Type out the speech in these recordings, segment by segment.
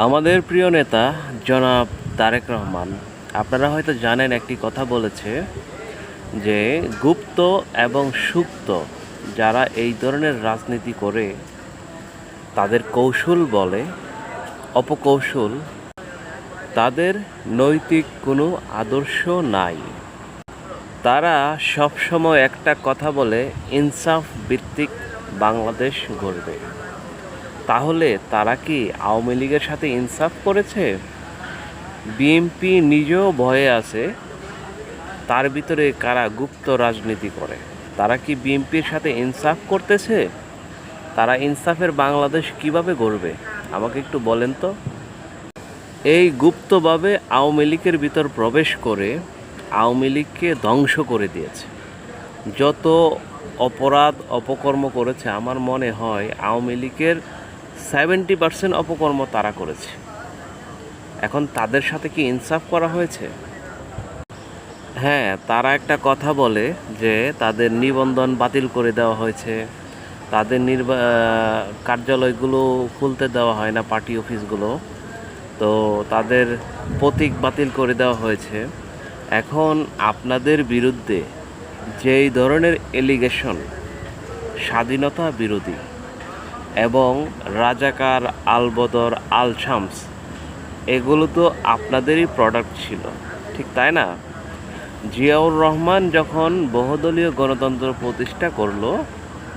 আমাদের প্রিয় নেতা জনাব তারেক রহমান, আপনারা হয়তো জানেন, একটি কথা বলেছে যে গুপ্ত এবং সুপ্ত যারা এই ধরনের রাজনীতি করে তাদের কৌশল বলে অপকৌশল, তাদের নৈতিক কোনো আদর্শ নাই। তারা সবসময় একটা কথা বলে, ইনসাফ ভিত্তিক বাংলাদেশ গড়বে। তাহলে তারা কি আওয়ামী লীগের সাথে ইনসাফ করেছে? বিএনপি নিজেও ভয়ে আছে, তার ভিতরে কারা গুপ্ত রাজনীতি করে। তারা কি বিএনপির সাথে ইনসাফ করতেছে? তারা ইনসাফের বাংলাদেশ কিভাবে গড়বে আমাকে একটু বলেন তো। এই গুপ্তভাবে আওয়ামী লীগের ভিতর প্রবেশ করে আওয়ামী লীগকে ধ্বংস করে দিয়েছে। যত অপরাধ অপকর্ম করেছে, আমার মনে হয় আওয়ামী লীগের 70% অপকর্ম তারা করেছে। এখন তাদের সাথে কি ইনসাফ করা হয়েছে? হ্যাঁ, তারা একটা কথা বলে যে তাদের নিবন্ধন বাতিল করে দেওয়া হয়েছে, তাদের কার্যালয়গুলো খুলতে দেওয়া হয় না, পার্টি অফিসগুলো, তো তাদের প্রতীক বাতিল করে দেওয়া হয়েছে। এখন আপনাদের বিরুদ্ধে যেই ধরনের এলিগেশন, স্বাধীনতা বিরোধী এবং রাজাকার, আলবদর, আল শামস, এগুলো তো আপনাদেরই প্রোডাক্ট ছিল, ঠিক তাই না? জিয়াউর রহমান যখন বহুদলীয় গণতন্ত্র প্রতিষ্ঠা করলো,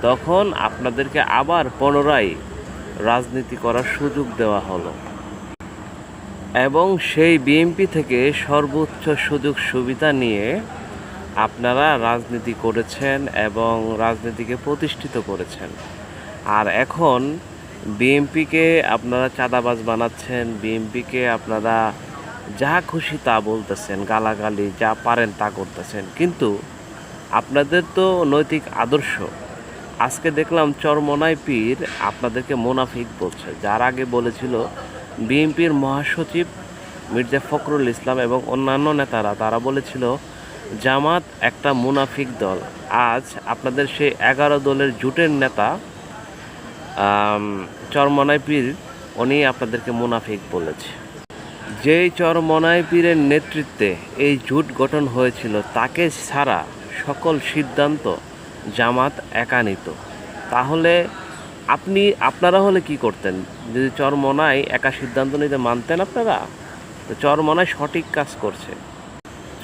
তখন আপনাদেরকে আবার পুনরায় রাজনীতি করার সুযোগ দেওয়া হলো এবং সেই বিএনপি থেকে সর্বোচ্চ সুযোগ সুবিধা নিয়ে আপনারা রাজনীতি করেছেন এবং রাজনীতিকে প্রতিষ্ঠিত করেছেন। আর এখন বিএনপিকে আপনারা চাঁদাবাজ বানাচ্ছেন, বিএনপিকে আপনারা যা খুশি তা বলতেছেন, গালাগালি যা পারেন তা করতেছেন, কিন্তু আপনাদের তো নৈতিক আদর্শ। আজকে দেখলাম চরমোনাই পীর আপনাদেরকে মুনাফিক বলছে, যার আগে বলেছিল বিএনপির মহাসচিব মির্জা ফখরুল ইসলাম এবং অন্যান্য নেতারা, তারা বলেছিল জামাত একটা মুনাফিক দল। আজ আপনাদের সেই 11 দলের জোটের নেতা চরমোনাই পীর, উনি আপনাদেরকে মুনাফিক বলেছে। যেই চরমোনাই পীরের নেতৃত্বে এই জোট গঠন হয়েছিল, তাকে ছাড়া সকল সিদ্ধান্ত জামাত একা নিত। তাহলে আপনারা হলে কি করতেন? যদি চরমোনাই একা সিদ্ধান্ত নিতে মানতেন আপনারা? তো চরমোনাই সঠিক কাজ করছে,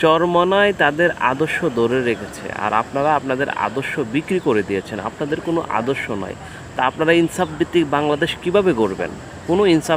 চরমোনাই তাদের আদর্শ ধরে রেখেছে, আর আপনারা আপনাদের আদর্শ বিক্রি করে দিয়েছেন। আপনাদের কোনো আদর্শ নয়, তা আপনারা ইনসাফ ভিত্তিক বাংলাদেশ কিভাবে গড়বেন? কোনো ইনসাফ